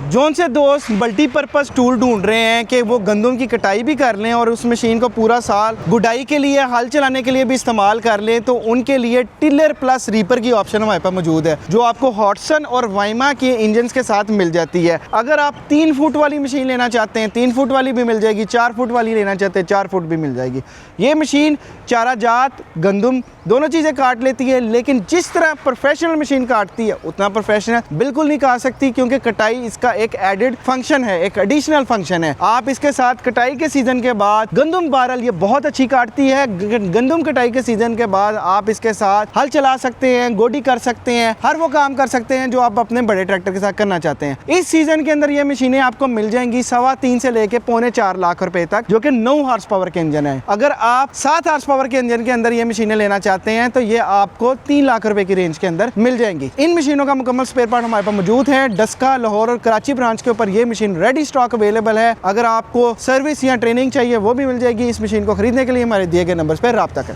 जौन से दोस्त मल्टीपर्पज़ टूल ढूंढ रहे हैं कि वो गंदम की कटाई भी कर लें और उस मशीन को पूरा साल गुडाई के लिए, हल चलाने के लिए भी इस्तेमाल कर लें, तो उनके लिए टिलर प्लस रीपर की ऑप्शन हमारे पास मौजूद है, जो आपको हॉटसन और वाइमा के इंजन के साथ मिल जाती है। अगर आप 3 फुट वाली मशीन लेना चाहते हैं, 3 फुट वाली भी मिल जाएगी, 4 फुट वाली लेना चाहते हैं, 4 फुट भी मिल जाएगी। ये मशीन चारा जात, गंदम दोनों चीज़ें काट लेती है, लेकिन जिस तरह प्रोफेशनल मशीन काटती है उतना प्रोफेशनल बिल्कुल नहीं काट सकती, क्योंकि कटाई इसका एक एडेड फंक्शन है, एक एडिशनल फंक्शन है। आप इसके साथ कटाई के सीजन के बाद गंदम बारल ये बहुत अच्छी काटती है। गंदम कटाई के सीजन के बाद आप इसके साथ हल चला सकते हैं, गोडी कर सकते हैं, हर वो काम कर सकते हैं जो आप अपने बड़े ट्रैक्टर के साथ करना चाहते हैं। इस सीजन के अंदर ये मशीनें आपको मिल जाएंगी 3.25 से लेके 3.25 लाख रुपए तक, जो कि 9 हॉर्स पावर के इंजन है। अगर आप 7 हॉर्स पावर के इंजन के अंदर ये मशीनें लेना चाहते हैं तो ये आपको 3 लाख रुपए की रेंज के अंदर मिल जाएंगी। इन मशीनों का मुकम्मल स्पेयर पार्ट हमारे पास मौजूद है। डस्का, लाहौर और कराची ब्रांच के ऊपर ये मशीन रेडी स्टॉक अवेलेबल है। अगर आपको सर्विस या ट्रेनिंग चाहिए वो भी मिल जाएगी। इस मशीन को खरीदने के लिए हमारे दिए गए नंबर पर राब्ता करें।